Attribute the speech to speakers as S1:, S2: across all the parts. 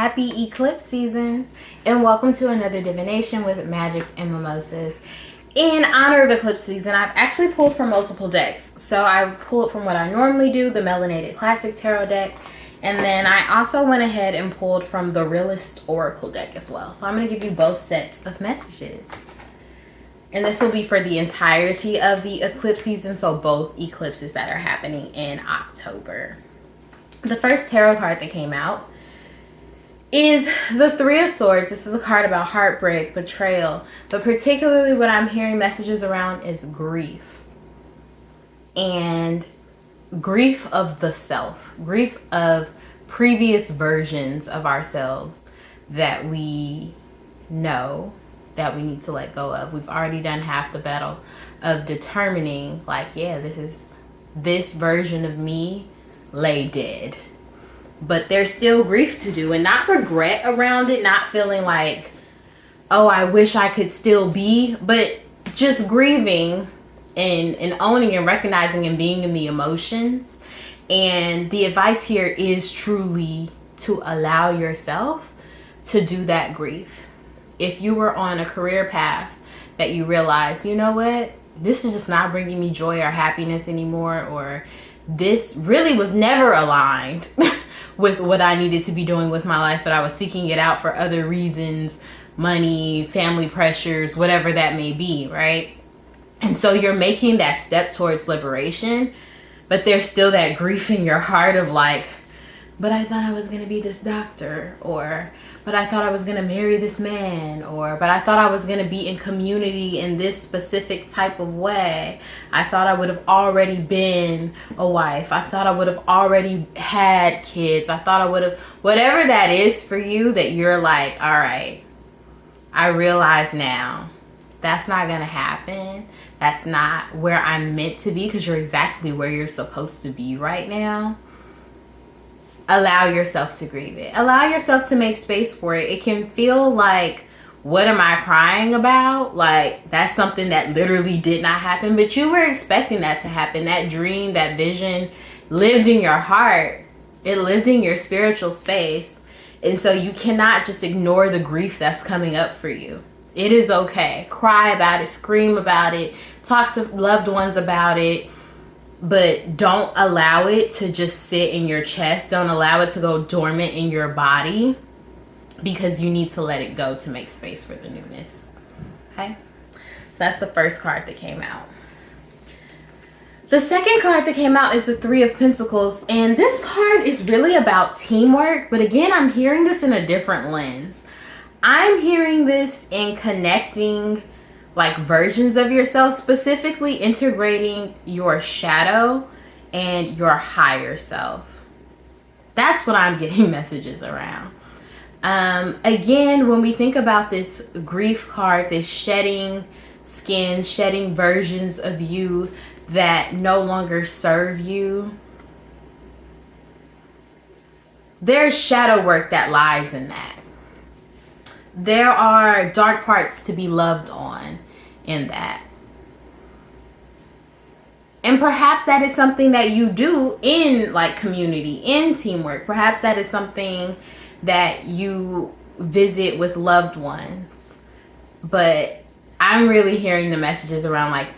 S1: Happy eclipse season, and welcome to another divination with magic and mimosas. In honor of eclipse season, I've actually pulled from multiple decks. So I pulled from what I normally do, the Melanated Classic Tarot deck, and then I also went ahead and pulled from the Realist Oracle deck as well. So I'm going to give you both sets of messages. And this will be for the entirety of the eclipse season, so both eclipses that are happening in October. The first tarot card that came out is the Three of Swords. This is a card about heartbreak, betrayal, but particularly what I'm hearing messages around is grief. And grief of the self, grief of previous versions of ourselves that we know that we need to let go of. We've already done half the battle of determining, like, yeah, this version of me lay dead. But there's still grief to do, and not regret around it, not feeling like, oh, I wish I could still be, but just grieving and owning and recognizing and being in the emotions. And the advice here is truly to allow yourself to do that grief. If you were on a career path that you realize, you know what, this is just not bringing me joy or happiness anymore, or this really was never aligned with what I needed to be doing with my life, but I was seeking it out for other reasons, money, family pressures, whatever that may be, right? And so you're making that step towards liberation, but there's still that grief in your heart of like, but I thought I was going to be this doctor, or but I thought I was going to marry this man, or but I thought I was going to be in community in this specific type of way. I thought I would have already been a wife. I thought I would have already had kids. I thought I would have, whatever that is for you, that you're like, all right, I realize now that's not going to happen. That's not where I'm meant to be, because you're exactly where you're supposed to be right now. Allow yourself to grieve it. Allow yourself to make space for it. It can feel like, what am I crying about? Like, that's something that literally did not happen, but you were expecting that to happen. That dream, that vision lived in your heart. It lived in your spiritual space. And so you cannot just ignore the grief that's coming up for you. It is okay. Cry about it, scream about it, talk to loved ones about it. But don't allow it to just sit in your chest. Don't allow it to go dormant in your body, because you need to let it go to make space for the newness. Okay? So that's the first card that came out. The second card that came out is the Three of Pentacles. And this card is really about teamwork. But again, I'm hearing this in a different lens. I'm hearing this in connecting like versions of yourself, specifically integrating your shadow and your higher self. That's what I'm getting messages around. Again, when we think about this grief card, this shedding skin, shedding versions of you that no longer serve you, there's shadow work that lies in that. There are dark parts to be loved on in that. And perhaps that is something that you do in like community, in teamwork. Perhaps that is something that you visit with loved ones. But I'm really hearing the messages around like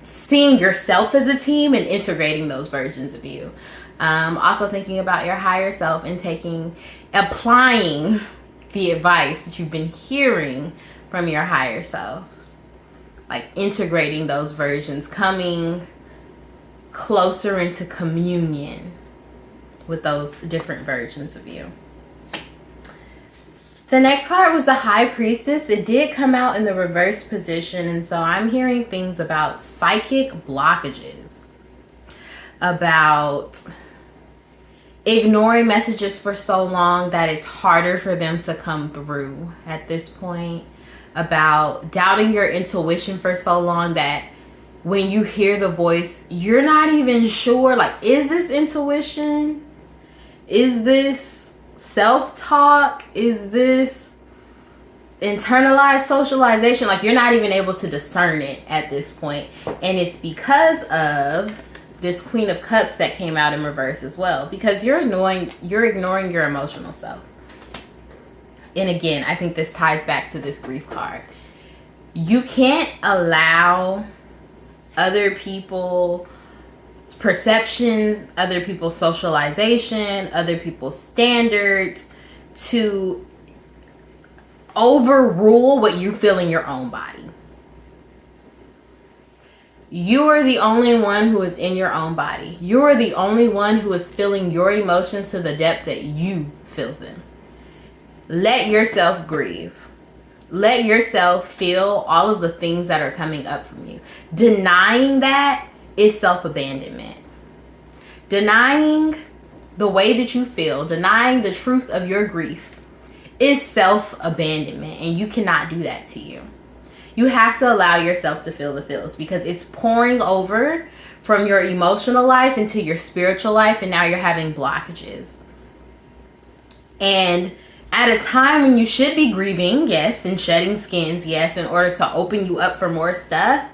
S1: seeing yourself as a team and integrating those versions of you. Also thinking about your higher self and applying the advice that you've been hearing from your higher self. Like integrating those versions, coming closer into communion with those different versions of you. The next card was the High Priestess. It did come out in the reverse position, and so I'm hearing things about psychic blockages, about ignoring messages for so long that it's harder for them to come through at this point, about doubting your intuition for so long that when you hear the voice, you're not even sure, like, is this intuition? Is this self-talk? Is this internalized socialization? Like, you're not even able to discern it at this point. And it's because of this Queen of Cups that came out in reverse as well, because you're ignoring your emotional self. And again, I think this ties back to this grief card. You can't allow other people's perception, other people's socialization, other people's standards to overrule what you feel in your own body. You are the only one who is in your own body. You are the only one who is feeling your emotions to the depth that you feel them. Let yourself grieve. Let yourself feel all of the things that are coming up from you. Denying that is self-abandonment. Denying the way that you feel, denying the truth of your grief is self-abandonment, and you cannot do that to you. You have to allow yourself to feel the feels, because it's pouring over from your emotional life into your spiritual life, and now you're having blockages. And at a time when you should be grieving, yes, and shedding skins, yes, in order to open you up for more stuff,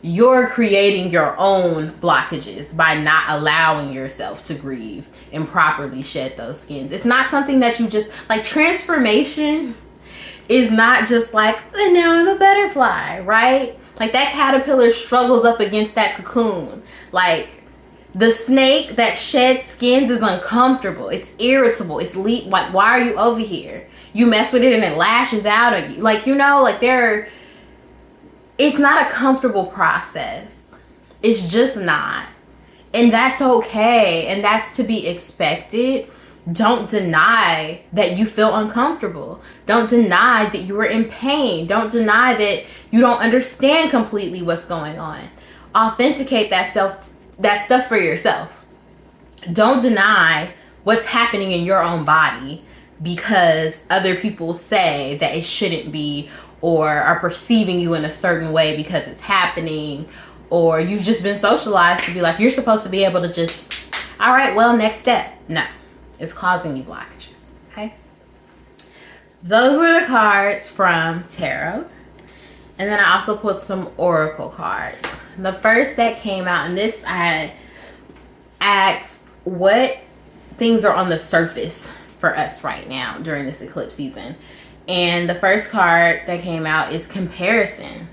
S1: you're creating your own blockages by not allowing yourself to grieve and properly shed those skins. It's not something that you just, like, transformation is not just like, and now I'm a butterfly, right? Like, that caterpillar struggles up against that cocoon. Like, the snake that sheds skins is uncomfortable. It's irritable. It's like, why are you over here? You mess with it and it lashes out at you. Like, you know, like, it's not a comfortable process. It's just not. And that's okay. And that's to be expected. Don't deny that you feel uncomfortable. Don't deny that you are in pain. Don't deny that you don't understand completely what's going on. Authenticate that stuff for yourself. Don't deny what's happening in your own body because other people say that it shouldn't be, or are perceiving you in a certain way because it's happening, or you've just been socialized to be like, you're supposed to be able to just, all right, well, next step. No, it's causing you blockages. Okay. Those were the cards from tarot. And then I also put some oracle cards. The first that came out, and this I had asked what things are on the surface for us right now during this eclipse season. And the first card that came out is comparison.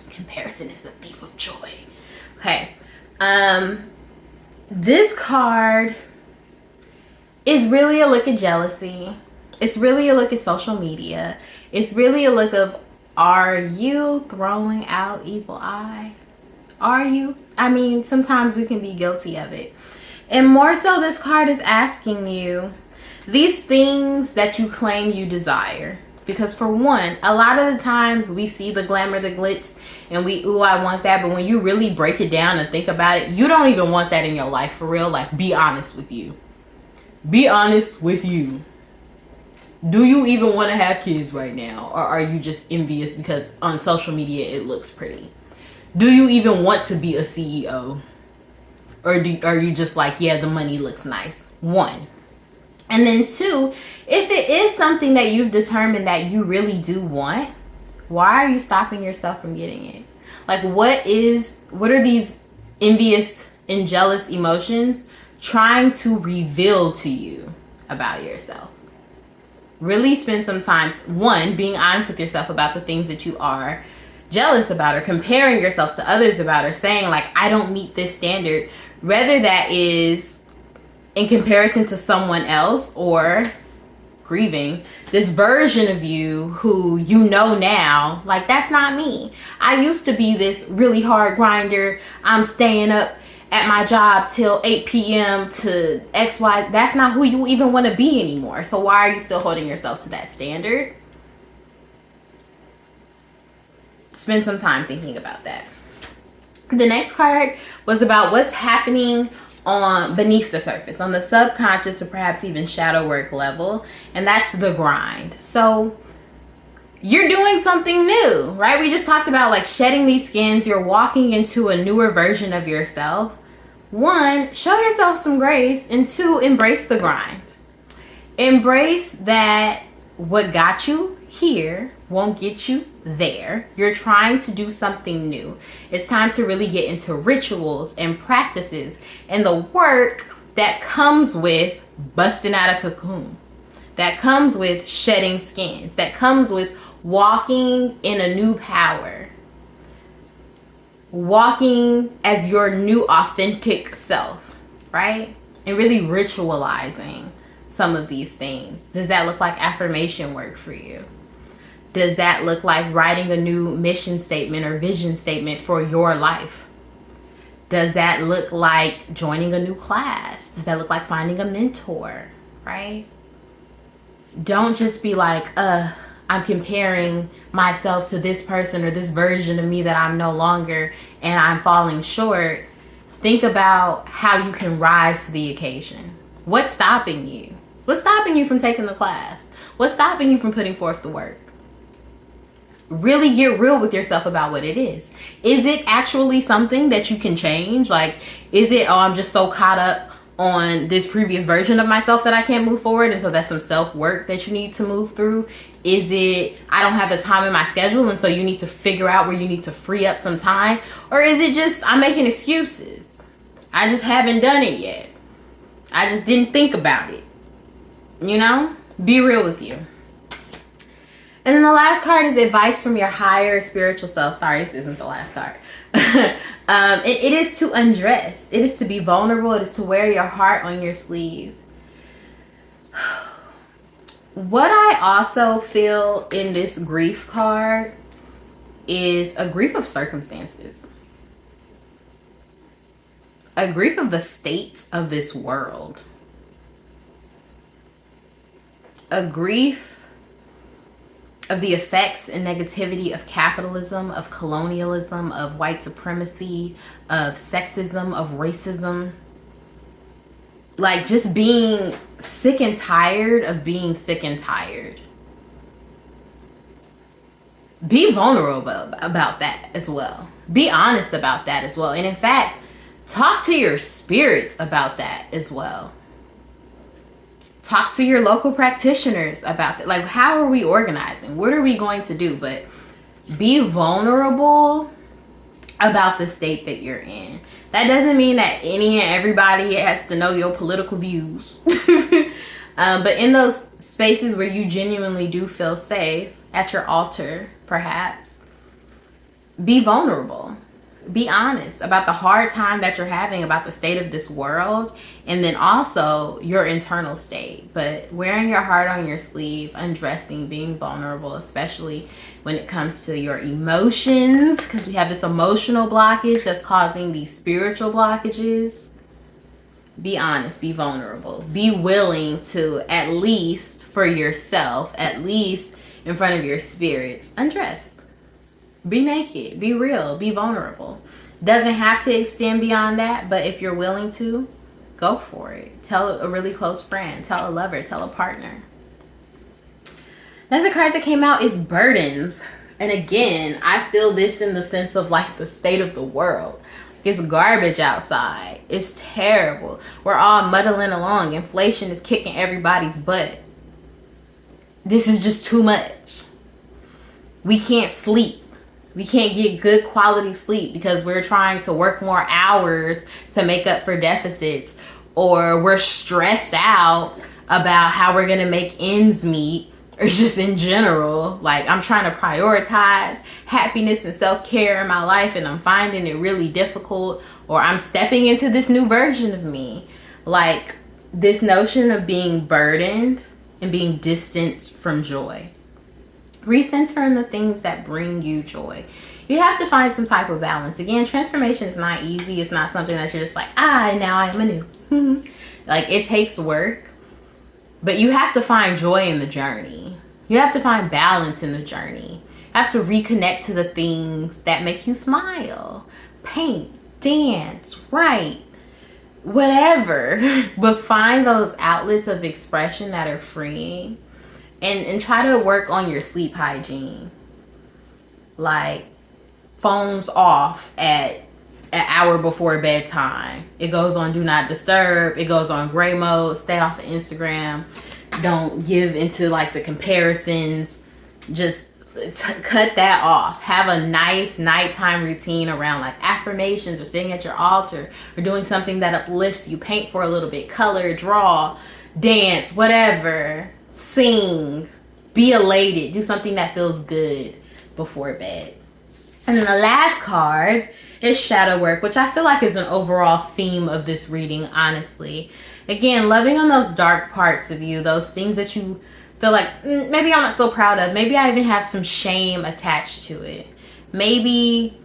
S1: Comparison is the thief of joy. Okay. This card is really a look at jealousy. It's really a look at social media. It's really a look of, are you throwing out evil eye? Are you? I mean, sometimes we can be guilty of it. And more so, this card is asking you these things that you claim you desire. Because for one, a lot of the times we see the glamour, the glitz, and ooh, I want that. But when you really break it down and think about it, you don't even want that in your life for real. Like, be honest with you. Be honest with you. Do you even want to have kids right now? Or are you just envious because on social media it looks pretty? Do you even want to be a CEO? Or are you just like, yeah, the money looks nice? One. And then two, if it is something that you've determined that you really do want, why are you stopping yourself from getting it? Like, what are these envious and jealous emotions trying to reveal to you about yourself? Really spend some time, one, being honest with yourself about the things that you are jealous about, or comparing yourself to others about, or saying like, I don't meet this standard, whether that is in comparison to someone else, or grieving this version of you who you know now, like, that's not me. I used to be this really hard grinder. I'm staying up at my job till 8 p.m. to XY. That's not who you even want to be anymore. So why are you still holding yourself to that standard? Spend some time thinking about that. The next card was about what's happening on beneath the surface, on the subconscious or perhaps even shadow work level, and that's the grind. So you're doing something new, right? We just talked about like shedding these skins. You're walking into a newer version of yourself. One, show yourself some grace, and two, embrace the grind. Embrace that what got you here won't get you there. You're trying to do something new. It's time to really get into rituals and practices and the work that comes with busting out a cocoon. that comes with shedding skins, that comes with walking in a new power, walking as your new authentic self, right? And really ritualizing some of these things. Does that look like affirmation work for you? Does that look like writing a new mission statement or vision statement for your life? Does that look like joining a new class? Does that look like finding a mentor, right? Don't just be like, I'm comparing myself to this person or this version of me that I'm no longer and I'm falling short. Think about how you can rise to the occasion. What's stopping you? What's stopping you from taking the class? What's stopping you from putting forth the work? Really get real with yourself about what it is. Is it actually something that you can change? Like, is it, I'm just so caught up on this previous version of myself that I can't move forward, and so that's some self-work that you need to move through? Is it, I don't have the time in my schedule, and so you need to figure out where you need to free up some time? Or is it just, I'm making excuses? I just haven't done it yet. I just didn't think about it. You know? Be real with you. And then the last card is advice from your higher spiritual self. Sorry, this isn't the last card. It is to undress. It is to be vulnerable. It is to wear your heart on your sleeve. What I also feel in this grief card is a grief of circumstances. A grief of the state of this world. A grief of the effects and negativity of capitalism, of colonialism, of white supremacy, of sexism, of racism. Like, just being sick and tired of being sick and tired. Be vulnerable about that as well. Be honest about that as well. And in fact, talk to your spirits about that as well. Talk to your local practitioners about that. Like, how are we organizing? What are we going to do? But be vulnerable about the state that you're in. That doesn't mean that any and everybody has to know your political views. But in those spaces where you genuinely do feel safe, at your altar, perhaps, be vulnerable. Be honest about the hard time that you're having, about the state of this world, and then also your internal state. But wearing your heart on your sleeve, undressing, being vulnerable, especially when it comes to your emotions, because we have this emotional blockage that's causing these spiritual blockages. Be honest, be vulnerable, be willing to, at least for yourself, at least in front of your spirits, undress. Be naked, be real, be vulnerable. Doesn't have to extend beyond that, but if you're willing to, go for it. Tell a really close friend, tell a lover, tell a partner. Another card that came out is burdens. And again, I feel this in the sense of like the state of the world. It's garbage outside. It's terrible. We're all muddling along. Inflation is kicking everybody's butt. This is just too much. We can't sleep. We can't get good quality sleep because we're trying to work more hours to make up for deficits, or we're stressed out about how we're going to make ends meet, or just in general. Like, I'm trying to prioritize happiness and self-care in my life and I'm finding it really difficult, or I'm stepping into this new version of me. Like, this notion of being burdened and being distant from joy. Recenter in the things that bring you joy. You have to find some type of balance. Again, transformation is not easy. It's not something that you're just like, now I am anew. Like, it takes work. But you have to find joy in the journey. You have to find balance in the journey. You have to reconnect to the things that make you smile. Paint, dance, write, whatever. But find those outlets of expression that are freeing. And try to work on your sleep hygiene. Like, phones off at an hour before bedtime. It goes on do not disturb. It goes on gray mode. Stay off of Instagram. Don't give into like the comparisons. Just cut that off. Have a nice nighttime routine around like affirmations, or sitting at your altar, or doing something that uplifts you. Paint for a little bit. Color, draw, dance, whatever. sing, be elated, do something that feels good before bed. And then the last card is shadow work, which I feel like is an overall theme of this reading, honestly. Again, loving on those dark parts of you, those things that you feel like maybe I'm not so proud of. Maybe I even have some shame attached to it. Maybe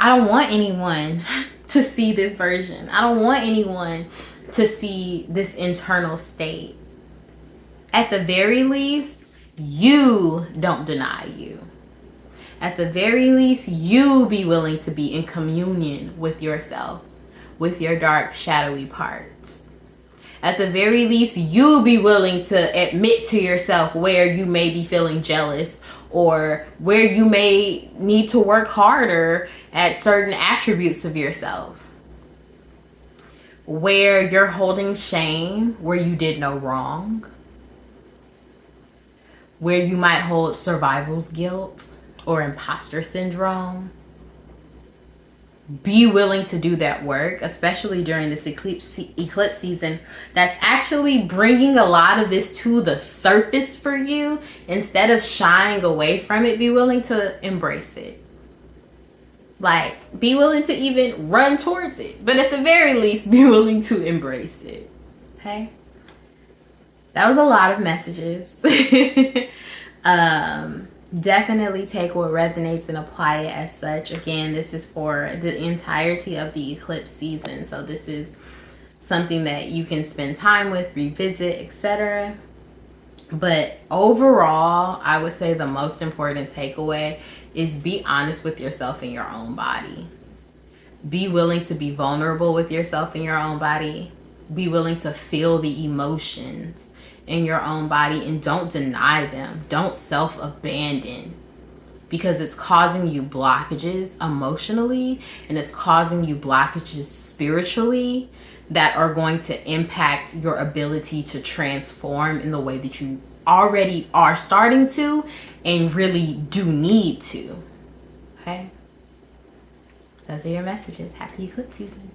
S1: I don't want anyone to see this version. I don't want anyone to see this internal state. At the very least, you don't deny you. At the very least, you be willing to be in communion with yourself, with your dark, shadowy parts. At the very least, you be willing to admit to yourself where you may be feeling jealous or where you may need to work harder at certain attributes of yourself. Where you're holding shame, where you did no wrong. Where you might hold survival's guilt or imposter syndrome. Be willing to do that work, especially during this eclipse season that's actually bringing a lot of this to the surface for you. Instead of shying away from it, be willing to embrace it. Like, be willing to even run towards it. But at the very least, be willing to embrace it. Okay? That was a lot of messages. Definitely take what resonates and apply it as such. Again, this is for the entirety of the eclipse season. So this is something that you can spend time with, revisit, etc. But overall, I would say the most important takeaway is be honest with yourself in your own body. Be willing to be vulnerable with yourself in your own body. Be willing to feel the emotions in your own body and don't deny them. Don't self-abandon, because it's causing you blockages emotionally and it's causing you blockages spiritually that are going to impact your ability to transform in the way that you already are starting to and really do need to. Okay? Those are your messages. Happy eclipse season.